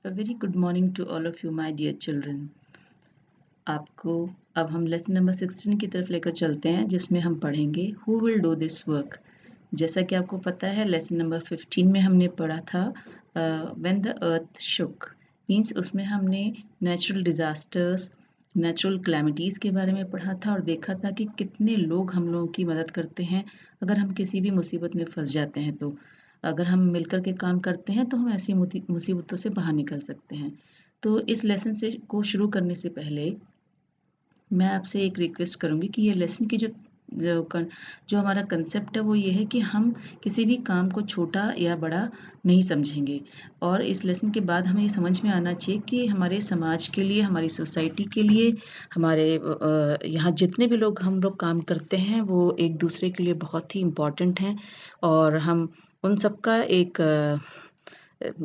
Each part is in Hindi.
A very good morning to all of you, my dear children. आपको अब हम लेसन नंबर 16 की तरफ लेकर चलते हैं जिसमें हम पढ़ेंगे who will do this work. जैसा कि आपको पता है लेसन नंबर 15 में हमने पढ़ा था when the earth shook means उसमें हमने नेचुरल डिज़ास्टर्स नेचुरल कैलेमिटीज़ के बारे में पढ़ा था और देखा था कि कितने लोग हम लोगों की मदद करते हैं अगर हम किसी भी मुसीबत में फंस जाते हैं तो अगर हम मिलकर के काम करते हैं तो हम ऐसी मुसीबतों से बाहर निकल सकते हैं। तो इस लेसन से को शुरू करने से पहले मैं आपसे एक रिक्वेस्ट करूँगी कि ये लेसन की जो हमारा कंसेप्ट है वो ये है कि हम किसी भी काम को छोटा या बड़ा नहीं समझेंगे और इस लेसन के बाद हमें ये समझ में आना चाहिए कि हमारे समाज के लिए, हमारी सोसाइटी के लिए, हमारे यहाँ जितने भी लोग हम लोग काम करते हैं वो एक दूसरे के लिए बहुत ही इम्पोर्टेंट हैं और हम उन सबका एक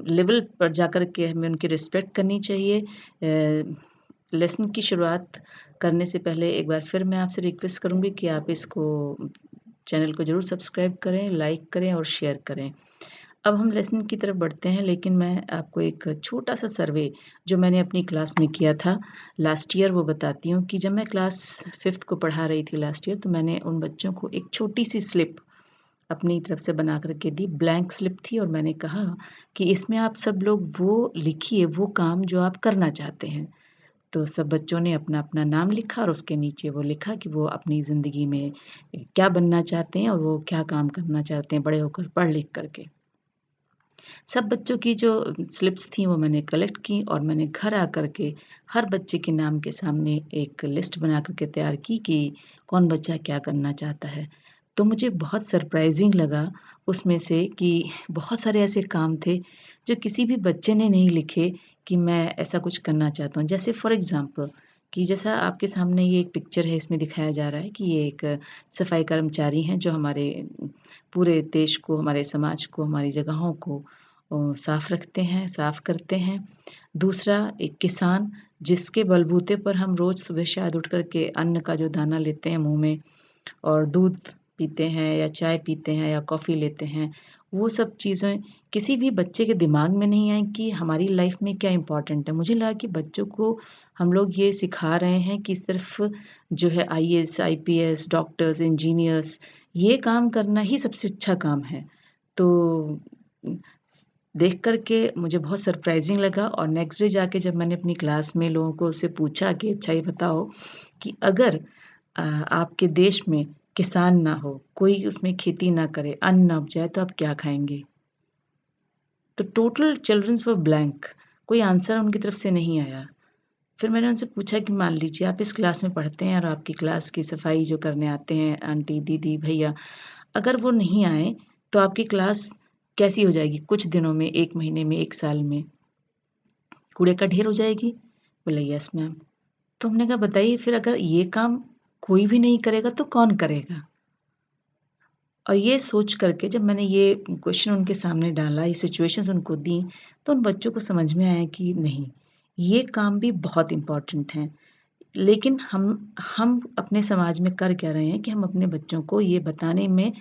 लेवल पर जाकर के हमें उनकी रिस्पेक्ट करनी चाहिए। लेसन की शुरुआत करने से पहले एक बार फिर मैं आपसे रिक्वेस्ट करूँगी कि आप इसको चैनल को ज़रूर सब्सक्राइब करें, लाइक करें और शेयर करें। अब हम लेसन की तरफ बढ़ते हैं लेकिन मैं आपको एक छोटा-सा सर्वे जो मैंने अपनी क्लास में किया था लास्ट ईयर वो बताती हूँ कि जब मैं क्लास 5th को पढ़ा रही थी लास्ट ईयर तो मैंने उन बच्चों को एक छोटी-सी स्लिप अपनी तरफ से बना कर के दी, ब्लैंक स्लिप थी और मैंने कहा कि इसमें आप सब लोग वो लिखिए वो काम जो आप करना चाहते हैं। तो सब बच्चों ने अपना-अपना नाम लिखा और उसके नीचे वो लिखा कि वो अपनी ज़िंदगी में क्या बनना चाहते हैं और वो क्या काम करना चाहते हैं बड़े होकर पढ़ लिख कर के। सब बच्चों की जो स्लिप्स थी वो मैंने कलेक्ट की और मैंने घर आकर के हर बच्चे के नाम के सामने एक लिस्ट बना कर के तैयार की कि कौन बच्चा क्या करना चाहता है। तो मुझे बहुत सरप्राइज़िंग लगा उसमें से कि बहुत सारे ऐसे काम थे जो किसी भी बच्चे ने नहीं लिखे कि मैं ऐसा कुछ करना चाहता हूँ। जैसे फ़ॉर एग्ज़ाम्पल कि जैसा आपके सामने ये एक पिक्चर है इसमें दिखाया जा रहा है कि ये एक सफाई कर्मचारी हैं जो हमारे पूरे देश को, हमारे समाज को, हमारी जगहों को साफ़ रखते हैं, साफ़ करते हैं। दूसरा एक किसान जिसके बलबूते पर हम रोज़ सुबह शायद उठ कर के अन्न का जो दाना लेते हैं मुँह में और दूध पीते हैं या चाय पीते हैं या कॉफ़ी लेते हैं, वो सब चीज़ें किसी भी बच्चे के दिमाग में नहीं आई कि हमारी लाइफ़ में क्या इम्पोर्टेंट है। मुझे लगा कि बच्चों को हम लोग ये सिखा रहे हैं कि सिर्फ़ जो है आईएएस, आईपीएस, डॉक्टर्स, इंजीनियर्स ये काम करना ही सबसे अच्छा काम है। तो देख कर के मुझे बहुत सरप्राइज़िंग लगा और नेक्स्ट डे जाके जब मैंने अपनी क्लास में लोगों को उससे पूछा कि अच्छा ये बताओ कि अगर आपके देश में किसान ना हो, कोई उसमें खेती ना करे, अन्न ना उपजाए तो आप क्या खाएँगे? तो टोटल चिल्ड्रन्स वर ब्लैंक कोई आंसर उनकी तरफ से नहीं आया। फिर मैंने उनसे पूछा कि मान लीजिए आप इस क्लास में पढ़ते हैं और आपकी क्लास की सफाई जो करने आते हैं आंटी, दीदी, भैया, अगर वो नहीं आए तो आपकी क्लास कैसी हो जाएगी? कुछ दिनों में, 1 महीने में, 1 साल में? कूड़े का ढेर हो जाएगी? बोले यस मैम। तो हमने कहा बताइए फिर अगर ये काम कोई भी नहीं करेगा तो कौन करेगा? और ये सोच कर के जब मैंने ये क्वेश्चन उनके सामने डाला, ये सिचुएशंस उनको दी, तो उन बच्चों को समझ में आया कि नहीं, ये काम भी बहुत इम्पोर्टेंट हैं। लेकिन हम अपने समाज में कर क्या रहे हैं कि हम अपने बच्चों को ये बताने में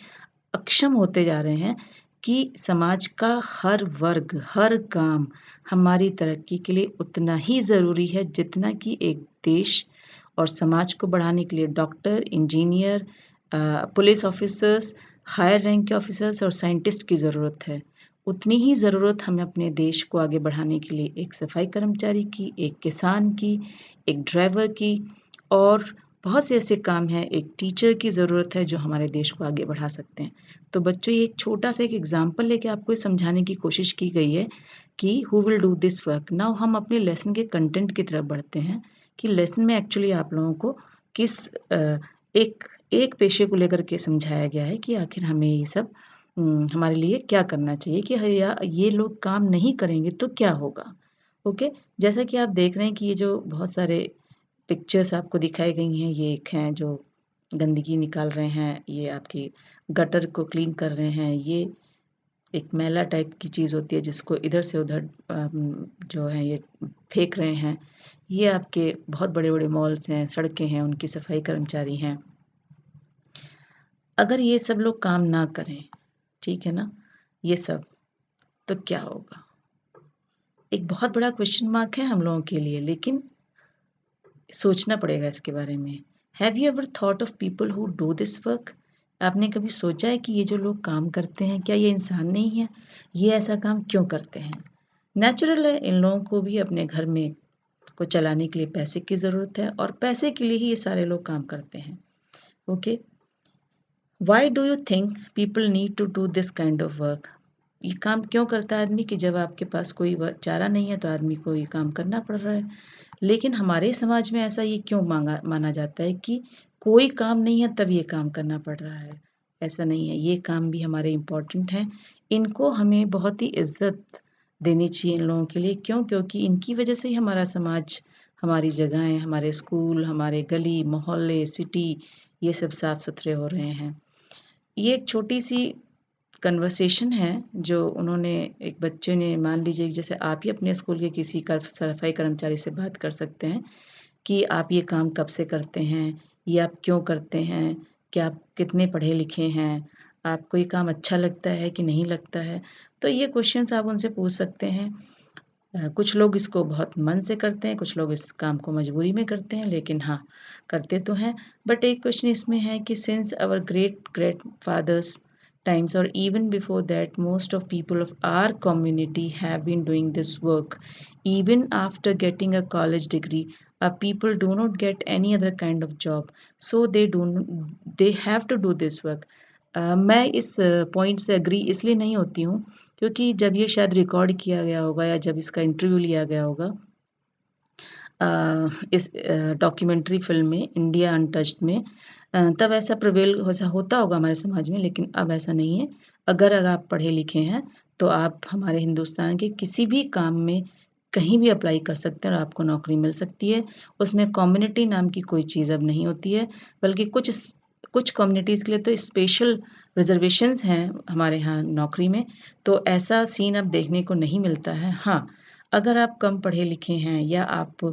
अक्षम होते जा रहे हैं कि समाज का हर वर्ग, हर काम हमारी तरक्की के लिए उतना ही ज़रूरी है जितना कि एक देश और समाज को बढ़ाने के लिए doctor, engineer police officers, higher rank के ऑफ़िसर्स और साइंटिस्ट की ज़रूरत है। उतनी ही ज़रूरत हमें अपने देश को आगे बढ़ाने के लिए एक सफाई कर्मचारी की, एक किसान की, एक ड्राइवर की और बहुत से ऐसे काम हैं, एक टीचर की ज़रूरत है जो हमारे देश को आगे बढ़ा सकते हैं। तो बच्चों ये एक छोटा-सा एक एग्ज़ाम्पल लेके आपको ये समझाने की कोशिश की गई है कि who will do this work. Now हम अपने लेसन के कंटेंट की तरफ बढ़ते हैं कि लेसन में एक्चुअली आप लोगों को किस एक एक पेशे को लेकर के समझाया गया है कि आखिर हमें ये सब हमारे लिए क्या करना चाहिए कि ह या ये लोग काम नहीं करेंगे तो क्या होगा? ओके? जैसा कि आप देख रहे हैं कि ये जो बहुत सारे पिक्चर्स आपको दिखाई गई हैं, ये एक हैं जो गंदगी निकाल रहे हैं, ये आपकी गटर को क्लीन कर रहे हैं, ये एक मैला टाइप की चीज़ होती है जिसको इधर से उधर जो है ये फेंक रहे हैं। ये आपके बहुत बड़े-बड़े मॉल्स हैं, सड़कें हैं, उनकी सफाई कर्मचारी हैं। अगर ये सब लोग काम ना करें, ठीक है ना? ये सब, तो क्या होगा? एक बहुत बड़ा क्वेश्चन मार्क है हम लोगों के लिए, लेकिन सोचना पड़ेगा इसके बारे में। Have you ever thought of people who do this work? आपने कभी सोचा है कि ये जो लोग काम करते हैं, क्या ये इंसान नहीं है? ये ऐसा काम क्यों करते हैं? नेचुरल है, इन लोगों को भी अपने घर में को चलाने के लिए पैसे की ज़रूरत है और पैसे के लिए ही ये सारे लोग काम करते हैं। Okay, why do you think people need to do this kind of work? ये काम क्यों करता है आदमी कि जब आपके पास कोई चारा नहीं है तो आदमी को ये काम करना पड़ रहा है। लेकिन हमारे समाज में ऐसा ये क्यों माना जाता है कि कोई काम नहीं है तब ये काम करना पड़ रहा है? ऐसा नहीं है, ये काम भी हमारे इम्पोर्टेंट हैं। इनको हमें बहुत ही इज़्ज़त देनी चाहिए इन लोगों के लिए। क्यों? क्योंकि इनकी वजह से ही हमारा समाज, हमारी जगहें, हमारे स्कूल, हमारे गली, मोहल्ले, सिटी ये सब साफ-सुथरे हो रहे हैं। ये एक छोटी-सी कन्वर्सेशन है जो उन्होंने, एक बच्चे ने, मान लीजिए जैसे आप ही अपने स्कूल के किसी सफाई कर्मचारी से बात कर सकते हैं कि आप ये काम कब से करते हैं? ये आप क्यों करते हैं? क्या आप कितने पढ़े लिखे हैं? आपको ये काम अच्छा लगता है कि नहीं लगता है? तो ये क्वेश्चंस आप उनसे पूछ सकते हैं। कुछ लोग इसको बहुत मन से करते हैं, कुछ लोग इस काम को मजबूरी में करते हैं, लेकिन हाँ, करते तो हैं। बट एक क्वेश्चन इसमें है कि since our great great fathers times or even before that, most of people of our community have been doing this work even after getting a college degree. People do not get any other kind of job, so they have to do this work. मैं इस पॉइंट से एग्री इसलिए नहीं होती हूँ क्योंकि जब ये शायद रिकॉर्ड किया गया होगा या जब इसका इंटरव्यू लिया गया होगा इस डॉक्यूमेंट्री फ़िल्म में इंडिया अनटच्ड में, तब ऐसा प्रिवेल ऐसा होता होगा हमारे समाज में, लेकिन अब ऐसा नहीं है। अगर आप पढ़े लिखे हैं, तो आप हमारे हिंदुस्तान के किसी भी काम में कहीं भी अप्लाई कर सकते हैं और आपको नौकरी मिल सकती है। उसमें कम्युनिटी नाम की कोई चीज़ अब नहीं होती है, बल्कि कुछ कम्युनिटीज़ के लिए तो स्पेशल रिज़र्वेशंस हैं हमारे यहाँ नौकरी में, तो ऐसा सीन अब देखने को नहीं मिलता है। हाँ, अगर आप कम पढ़े लिखे हैं या आप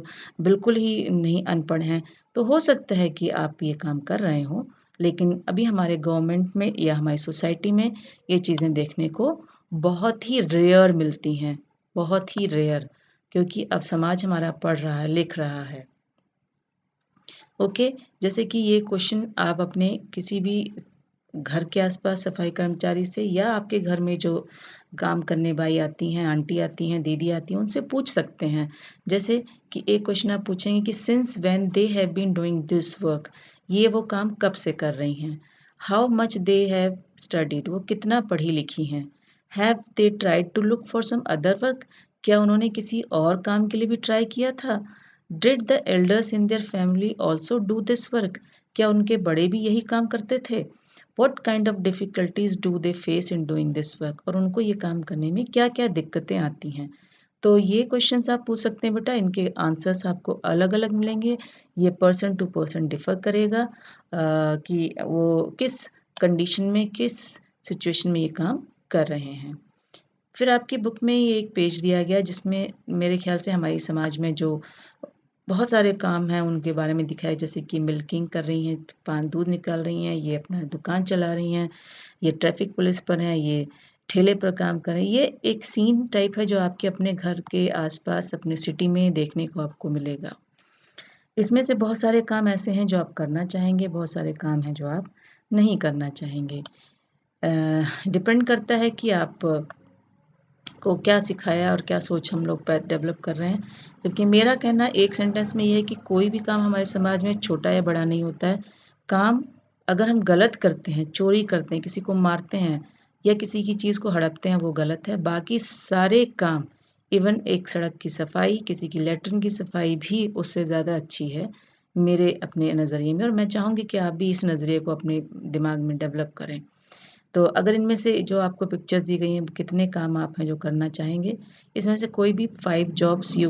बिल्कुल ही नहीं अनपढ़ हैं, तो हो सकता है कि आप ये काम कर रहे हों, लेकिन अभी हमारे गवर्नमेंट में या हमारी सोसाइटी में ये चीज़ें देखने को बहुत ही रेयर मिलती हैं, बहुत ही रेयर, क्योंकि अब समाज हमारा पढ़ रहा है, लिख रहा है। ओके, जैसे कि ये क्वेश्चन आप अपने किसी भी घर के आस-पास सफाई कर्मचारी से या आपके घर में जो काम करने बाई आती हैं, आंटी आती हैं, दीदी आती हैं, उनसे पूछ सकते हैं। जैसे कि एक क्वेश्चन आप पूछेंगे कि since when they have been doing this work, ये वो काम कब से कर रही हैं? How much they have studied, वो कितना पढ़ी-लिखी हैं? Have they tried to look for some other work, क्या उन्होंने किसी और काम के लिए भी ट्राई किया था? Did the elders in their family also do this work, क्या उनके बड़े भी यही काम करते थे? What kind of difficulties do they face in doing this work, और उनको ये काम करने में क्या-क्या दिक्कतें आती हैं? तो ये क्वेश्चंस आप पूछ सकते हैं बेटा, इनके आंसर्स आपको अलग-अलग मिलेंगे। ये पर्सन टू पर्सन डिफर करेगा कि वो किस कंडीशन में, किस सिचुएशन में ये काम कर रहे हैं। फिर आपकी बुक में ये एक पेज दिया गया जिसमें मेरे ख्याल से हमारी समाज में जो बहुत सारे काम हैं उनके बारे में दिखाया, जैसे कि मिल्किंग कर रही हैं, दूध निकाल रही हैं, ये अपना दुकान चला रही हैं, ये ट्रैफिक पुलिस पर हैं, ये ठेले पर काम कर रहे हैं। ये एक सीन टाइप है जो आपके अपने घर के आसपास अपने सिटी में देखने को आपको मिलेगा। इसमें से बहुत सारे काम ऐसे हैं जो आप करना चाहेंगे, बहुत सारे काम हैं जो आप नहीं करना चाहेंगे। डिपेंड करता है कि आप को क्या सिखाया और क्या सोच हम लोग डेवलप कर रहे हैं। जबकि मेरा कहना एक सेंटेंस में ये है कि कोई भी काम हमारे समाज में छोटा या बड़ा नहीं होता है। काम अगर हम गलत करते हैं, चोरी करते हैं, किसी को मारते हैं या किसी की चीज़ को हड़पते हैं, वो गलत है। बाकी सारे काम, इवन एक सड़क की सफाई, किसी की लैट्रिन की सफाई भी उससे ज़्यादा अच्छी है मेरे अपने नज़रिए में, और मैं चाहूँगी कि आप भी इस नज़रिए को अपने दिमाग में डेवलप करें। तो अगर इनमें से जो आपको पिक्चर्स दी गई हैं, कितने काम आप हैं जो करना चाहेंगे? इसमें से कोई भी 5 जॉब्स यू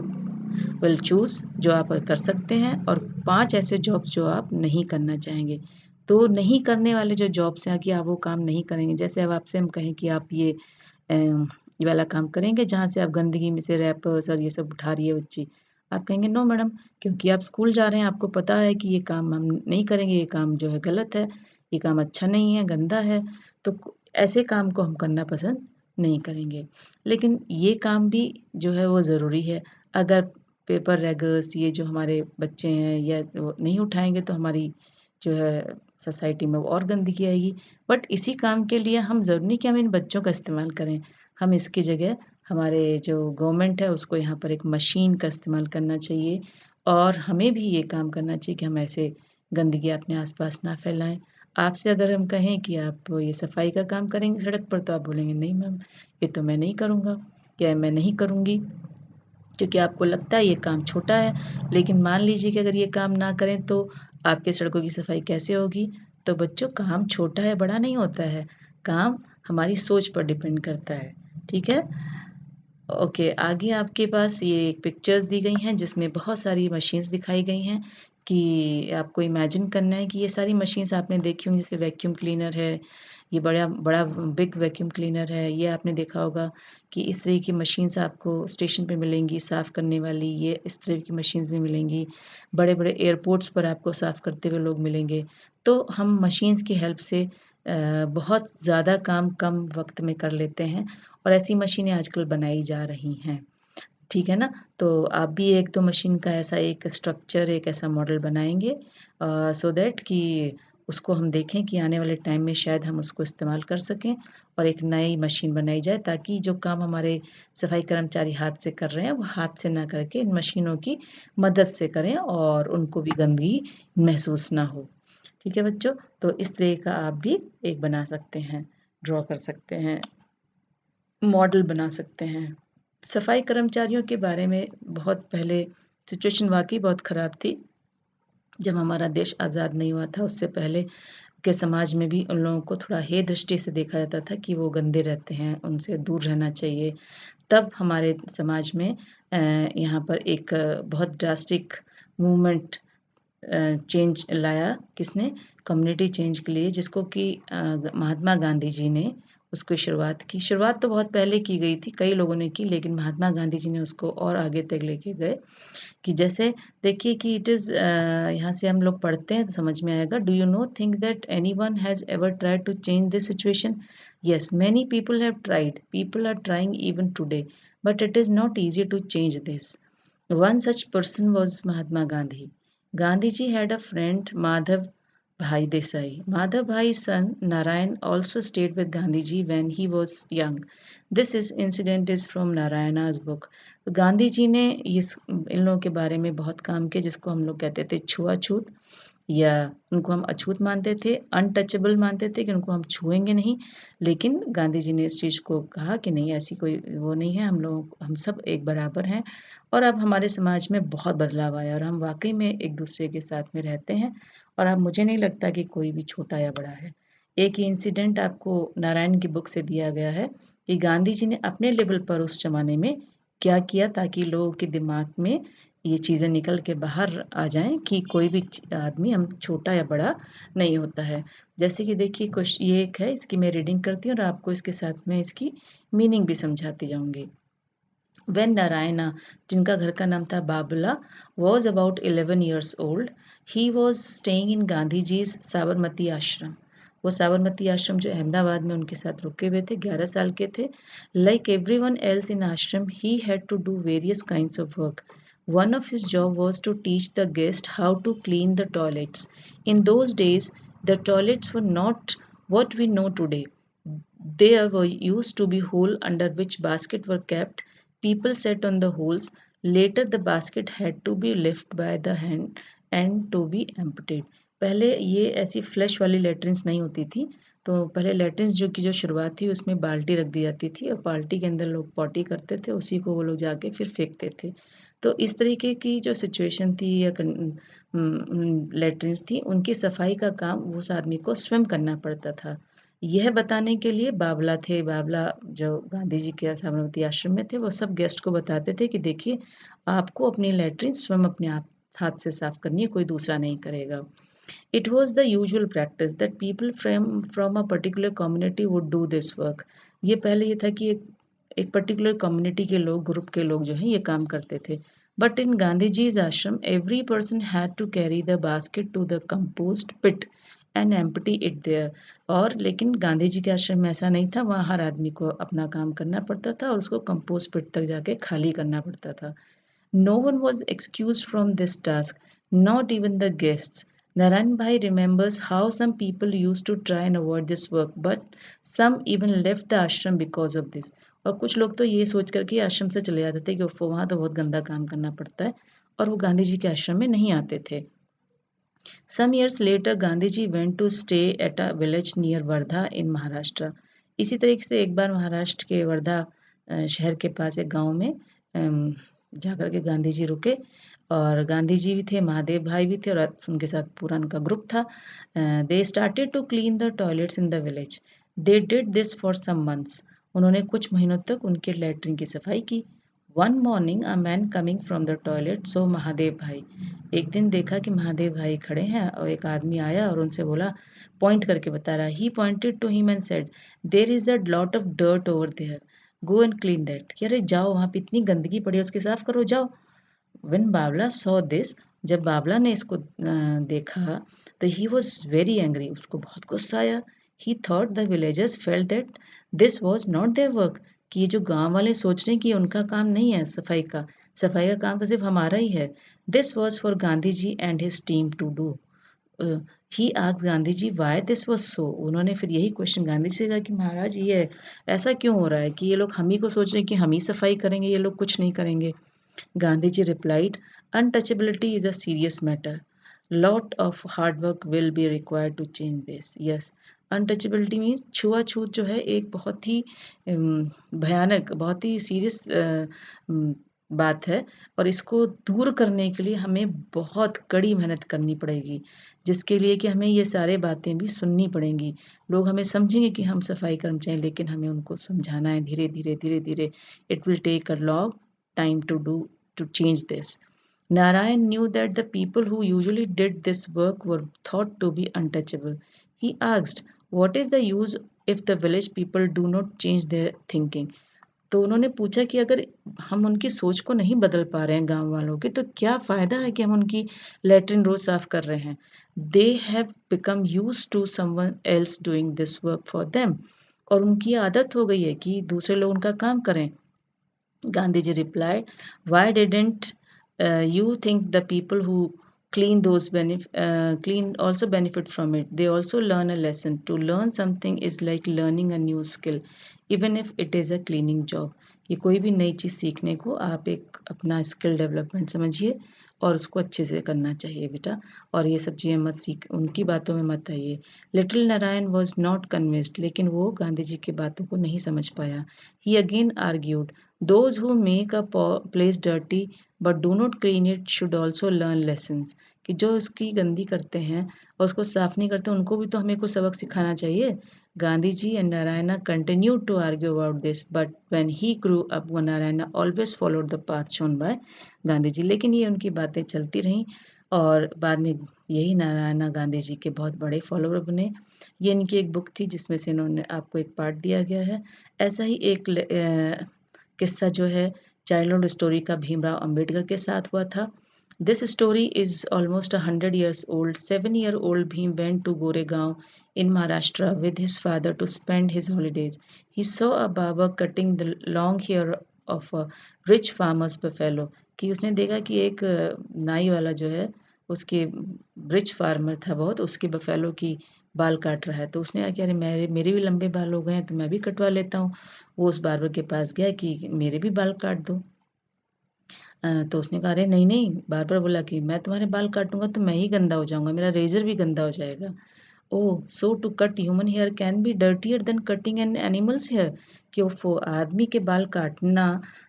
विल चूज़ जो आप कर सकते हैं और 5 ऐसे जॉब्स जो आप नहीं करना चाहेंगे। तो नहीं करने वाले जो जॉब्स हैं कि आप वो काम नहीं करेंगे। जैसे अब आपसे हम कहें कि आप ये वाला काम करेंगे जहाँ से आप गंदगी में से रैपर्स और ये सब उठा रही है बच्ची। आप कहेंगे नो मैडम, क्योंकि आप स्कूल जा रहे हैं, आपको पता है कि ये काम हम नहीं करेंगे, ये काम जो है गलत है, ये काम अच्छा नहीं है, गंदा है। तो ऐसे काम को हम करना पसंद नहीं करेंगे। लेकिन ये काम भी जो है वो ज़रूरी है। अगर पेपर रैगर्स ये जो हमारे बच्चे हैं या वो नहीं उठाएँगे तो हमारी जो है सोसाइटी में और गंदगी आएगी। बट इसी काम के लिए हम ज़रूरी नहीं कि हम इन बच्चों का इस्तेमाल करें। हम इसकी जगह हमारे जो गवर्नमेंट है उसको यहाँ पर एक मशीन का इस्तेमाल करना चाहिए और हमें भी ये काम करना चाहिए कि हम ऐसे गंदगी अपने आस-पास ना फैलाएँ। आपसे अगर हम कहें कि आप ये सफाई का काम करेंगे सड़क पर तो आप बोलेंगे नहीं मैम, ये तो मैं नहीं करूँगा या मैं नहीं करूँगी। क्योंकि आपको लगता है ये काम छोटा है, लेकिन मान लीजिए कि अगर ये काम ना करें तो आपके सड़कों की सफाई कैसे होगी? तो बच्चों काम छोटा है, बड़ा नहीं होता है, काम हमारी सोच पर डिपेंड करता है, ठीक है? ओके, आगे आपके पास ये पिक्चर्स दी गई हैं जिसमें बहुत सारी मशीन्स दिखाई गई हैं कि आपको इमेजिन करना है कि ये सारी मशीन्स आपने देखी होंगी जैसे वैक्यूम क्लीनर है, ये बड़ा बड़ा बिग वैक्यूम क्लीनर है, ये आपने देखा होगा कि इस तरह की मशीन्स आपको स्टेशन पे मिलेंगी साफ़ करने वाली, ये इस तरह की मशीन्स भी मिलेंगी। बड़े-बड़े एयरपोर्ट्स पर आपको साफ़ करते हुए लोग मिलेंगे। तो हम मशीन्स की हेल्प से बहुत ज़्यादा काम कम वक़्त में कर लेते हैं और ऐसी मशीनें आजकल बनाई जा रही हैं, ठीक है ना? तो आप भी 1-2 मशीन का ऐसा एक स्ट्रक्चर, एक ऐसा मॉडल बनाएँगे सो दैट कि उसको हम देखें कि आने वाले टाइम में शायद हम उसको इस्तेमाल कर सकें और एक नई मशीन बनाई जाए ताकि जो काम हमारे सफाई कर्मचारी हाथ से कर रहे हैं, वो हाथ से ना करके इन मशीनों की मदद से करें और उनको भी गंदगी महसूस ना हो। ठीक है बच्चों? तो इस तरह का आप भी एक बना सकते हैं, ड्रॉ कर सकते हैं, मॉडल बना सकते हैं। सफाई कर्मचारियों के बारे में बहुत पहले सिचुएशन वाक़ई बहुत ख़राब थी। जब हमारा देश आज़ाद नहीं हुआ था उससे पहले के समाज में भी उन लोगों को थोड़ा हे दृष्टि से देखा जाता था कि वो गंदे रहते हैं, उनसे दूर रहना चाहिए। तब हमारे समाज में यहाँ पर एक बहुत ड्रास्टिक मूवमेंट चेंज लाया किसने? कम्युनिटी चेंज के लिए जिसको कि महात्मा गांधी जी ने उसकी शुरुआत की। शुरुआत तो बहुत पहले की गई थी, कई लोगों ने की लेकिन महात्मा गांधी जी ने उसको और आगे तक लेके गए कि जैसे देखिए कि इट इज़ यहाँ से हम लोग पढ़ते हैं तो समझ में आएगा। Do you no think that anyone has ever tried to change this situation? Yes, many people have tried, people are trying even today, but it is not easy to change this. One such person was Mahatma Gandhi. Gandhiji had a friend Madhav Bhai Desai. Madhav Bhai's son Narayan also stayed with Gandhiji when he was young. This is incident is from Narayana's book. तो गांधी जी ने इन लोगों के बारे में बहुत काम किया जिसको हम लोग कहते थे छुआछूत या उनको हम अछूत मानते थे, अनटचेबल मानते थे कि उनको हम छुएँगे नहीं। लेकिन गांधी जी ने इस चीज़ को कहा कि नहीं ऐसी कोई वो नहीं है, हम सब एक बराबर हैं और अब हमारे समाज में बहुत बदलाव आया और हम वाक़ई में एक-दूसरे के साथ में रहते हैं और अब मुझे नहीं लगता कि कोई भी छोटा या बड़ा है। एक इंसिडेंट आपको नारायण की बुक से दिया गया है कि गांधी जी ने अपने लेवल पर उस ज़माने में क्या किया ताकि लोगों के दिमाग में ये चीज़ें निकल के बाहर आ जाएँ कि कोई भी आदमी हम छोटा या बड़ा नहीं होता है। जैसे कि देखिए कुछ ये एक है इसकी मैं रीडिंग करती हूँ और आपको इसके साथ में इसकी मीनिंग भी समझाती जाऊँगी। When Narayana, जिनका घर का नाम था Babla, was about 11 years old, he was staying in Gandhi जी's Sabarmati आश्रम। वो साबरमती आश्रम जो अहमदाबाद में उनके साथ रुके हुए थे, 11 साल के थे। Like everyone else in ashram, he had to do various kinds of work. One of his job was to teach the guests how to clean the toilets. In those days, the toilets were not what we know today. There were used to be hole under which baskets were kept. People sat on the holes. Later the basket had to be lifted by the hand and to be emptied. पहले ये ऐसी फ्लैश वाली लेट्रिन्स नहीं होती थी तो पहले लेट्रिन्स जो की जो शुरुआत थी उसमें बाल्टी रख दी जाती थी और बाल्टी के अंदर लोग पॉटी करते थे उसी को वो लोग जाके फिर फेंकते थे तो इस तरीके की जो सिचुएशन थी या लेट्रिन्स थी उनकी सफाई का काम उस आदमी को स्वयं करना पड़ता था यह बताने के लिए बावला थे बावला जो गांधी जी के साबरमती आश्रम में थे वो सब गेस्ट को बताते थे कि देखिए आपको अपनी लैट्रिन स्वयं अपने आप हाथ से साफ करनी है कोई दूसरा नहीं करेगा it was the usual practice that people from a particular community would do this work ये पहले ये था कि एक पर्टिकुलर कम्युनिटी के लोग ग्रुप के लोग जो हैं ये काम करते थे but in Gandhi ji's ashram every person had to carry the basket to the compost pit and empty it there. और लेकिन गांधी जी के आश्रम में ऐसा नहीं था, वहाँ हर आदमी को अपना काम करना पड़ता था और उसको कंपोस्ट पिट तक जाके खाली करना पड़ता था। No one was excused from this task, not even the guests. Narayan Bhai remembers how some people used to try and avoid this work, but some even left the ashram because of this. और कुछ लोग तो ये सोच कर के आश्रम से चले जाते थे कि उफ़, वहाँ तो बहुत गंदा काम करना पड़ता है, और वो गांधी जी के आश्रम में नहीं आते थे। Some years later, Gandhi ji went to stay at a village near Wardha in Maharashtra. इसी तरीके से एक बार महाराष्ट्र के वर्धा शहर के पास एक गांव में जाकर के गांधी जी रुके, और गांधी जी भी थे, महादेव भाई भी थे, और उनके साथ पूरा उनका ग्रुप था। They started to clean the toilets in the village. They did this for some months. उन्होंने कुछ महीनों तक उनके लैट्रिन की सफाई की। One morning a man coming from the toilet saw Mahadev भाई। एक दिन देखा कि महादेव भाई खड़े हैं और एक आदमी आया और उनसे बोला, पॉइंट करके बता रहा, he pointed to him and said, there is a lot of dirt over there, go and clean that. कि अरे जाओ, वहाँ पे इतनी गंदगी पड़ी है, उसके साफ करो, जाओ। व्हेन बावला सॉ दिस, जब बावला ने इसको देखा तो ही वॉज वेरी एंग्री, उसको बहुत गुस्सा आया। ही thought the villagers felt that this was not their work, कि ये जो गांव वाले सोच रहे हैं कि उनका काम नहीं है सफाई का काम तो सिर्फ हमारा ही है। This was for Gandhi ji and his team to do. He asked Gandhi ji why this was so. उन्होंने फिर यही क्वेश्चन गांधी जी से कहा कि महाराज, ये ऐसा क्यों हो रहा है कि ये लोग हम ही को सोच रहे हैं कि हम ही सफाई करेंगे, ये लोग कुछ नहीं करेंगे। Gandhi ji replied, untouchability is a serious matter. Lot of hard work will be required to change this. Yes, untouchability means छुआछूत जो है एक बहुत ही भयानक, बहुत ही सीरियस बात है, और इसको दूर करने के लिए हमें बहुत कड़ी मेहनत करनी पड़ेगी, जिसके लिए कि हमें ये सारे बातें भी सुननी पड़ेंगी। लोग हमें समझेंगे कि हम सफाई कर्मचारी, लेकिन हमें उनको समझाना है धीरे धीरे धीरे धीरे। It will take a long time to change this. Narayan knew that the people who usually did this work were thought to be untouchable. He asked, what is the use if the village people do not change their thinking? तो उन्होंने पूछा कि अगर हम उनकी सोच को नहीं बदल पा रहे हैं गांव वालों की, तो क्या फ़ायदा है कि हम उनकी लैट्रिन रोज़ साफ़ कर रहे हैं। They have become use to someone else doing this work for them. और उनकी आदत हो गई है कि दूसरे लोग उनका काम करें। Gandhiji replied, why didn't you think the people who clean also benefit from it? They also learn a lesson. To learn something is like learning a new skill, even if it is a cleaning job. कि कोई भी नई चीज़ सीखने को आप एक अपना स्किल डेवलपमेंट समझिए, और उसको अच्छे से करना चाहिए बेटा, और ये सब चीज़ें मत सीख, उनकी बातों में मत आइए। Little Narayan was not convinced, लेकिन वो गांधी जी की बातों को नहीं समझ पाया। He again argued, those who make a place dirty but do not clean it should also learn lessons। कि जो उसकी गंदी करते हैं और उसको साफ नहीं करते, उनको भी तो हमें कुछ सबक सिखाना चाहिए। Gandhi ji and Narayana continued to argue about this, but when he grew up, Narayana always followed the path shown by Gandhi ji. लेकिन ये उनकी बातें चलती रहीं, और बाद में यही नारायणा गांधी जी के बहुत बड़े फॉलोअर बने। ये इनकी एक बुक थी जिसमें से इन्होंने आपको एक पार्ट दिया गया है। ऐसा ही एक किस्सा जो है चाइल्डहुड स्टोरी का भीमराव अंबेडकर के साथ हुआ था। This story is almost 100 years old. 7-year-old Bhim went to Goregaon in Maharashtra with his father to spend his holidays. He saw a barber cutting the long hair of a rich farmer's buffalo. कि उसने देखा कि एक नाई वाला जो है, उसके रिच फार्मर था बहुत, उसके बफेलो की बाल काट रहा है। तो उसने कहा कि अरे मेरे भी लंबे बाल हो गए हैं, तो मैं भी कटवा लेता हूँ। वो उस बार्बर के पास गया कि मेरे भी बाल काट दो। तो उसने कहा, अरे नहीं नहीं, बार्बर बोला कि मैं तुम्हारे बाल काटूंगा तो मैं ही गंदा हो जाऊंगा, मेरा रेजर भी गंदा हो जाएगा। Oh, so to cut human hair can be dirtier than cutting an animals hair. कि वो आदमी के बाल काटना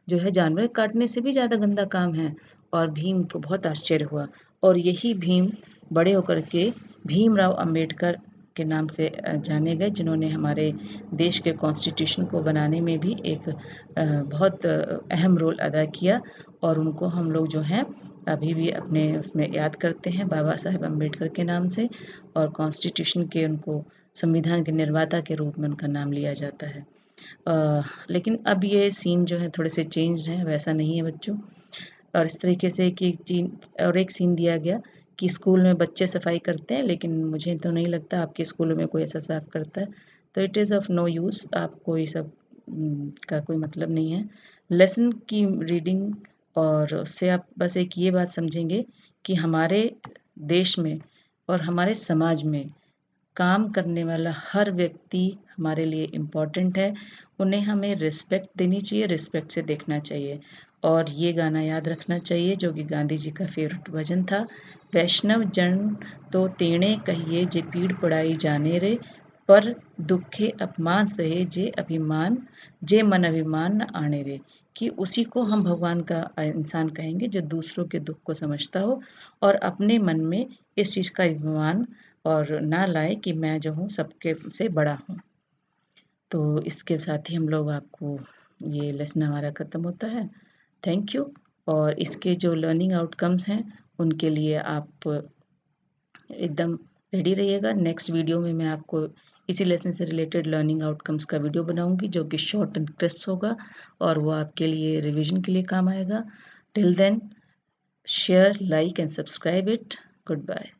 जो है जानवर काटने से भी ज़्यादा गंदा काम है। और भीम को बहुत आश्चर्य हुआ, और यही भीम बड़े होकर के भीमराव अंबेडकर के नाम से जाने गए, जिन्होंने हमारे देश के कॉन्स्टिट्यूशन को बनाने में भी एक बहुत अहम रोल अदा किया। और उनको हम लोग जो हैं अभी भी अपने उसमें याद करते हैं बाबा साहेब अम्बेडकर के नाम से, और कॉन्स्टिट्यूशन के उनको संविधान के निर्माता के रूप में उनका नाम लिया जाता है। लेकिन अब ये सीन जो है थोड़े से चेंज हैं, वैसा नहीं है बच्चों। और इस तरीके से कि एक सीन दिया गया कि स्कूल में बच्चे सफाई करते हैं, लेकिन मुझे तो नहीं लगता आपके स्कूलों में कोई ऐसा साफ करता है, तो it is of no use. आपको ये सब का कोई मतलब नहीं है। लेसन की रीडिंग और उससे आप बस एक ये बात समझेंगे कि हमारे देश में और हमारे समाज में काम करने वाला हर व्यक्ति हमारे लिए इम्पोर्टेंट है। उन्हें हमें रिस्पेक्ट देनी चाहिए, रिस्पेक्ट से देखना चाहिए। और ये गाना याद रखना चाहिए जो कि गांधी जी का फेवरेट भजन था, वैष्णव जन तो तेणे कहिए जे पीड़ पड़ाई जाने रे, पर दुखे अपमान सहे जे अभिमान, जे मन अभिमान न आने रे। कि उसी को हम भगवान का इंसान कहेंगे जो दूसरों के दुख को समझता हो और अपने मन में इस चीज़ का अभिमान और ना लाए कि मैं जो हूँ सबके से बड़ा हूँ। तो इसके साथ ही हम लोग आपको ये लेसन हमारा ख़त्म होता है। Thank you. और इसके जो लर्निंग आउटकम्स हैं उनके लिए आप एकदम रेडी रहिएगा। नेक्स्ट वीडियो में मैं आपको इसी लेसन से रिलेटेड लर्निंग आउटकम्स का वीडियो बनाऊंगी जो कि शॉर्ट एंड क्रिस्प होगा और वो आपके लिए रिवीजन के लिए काम आएगा। Till then share, like and subscribe it. Good bye.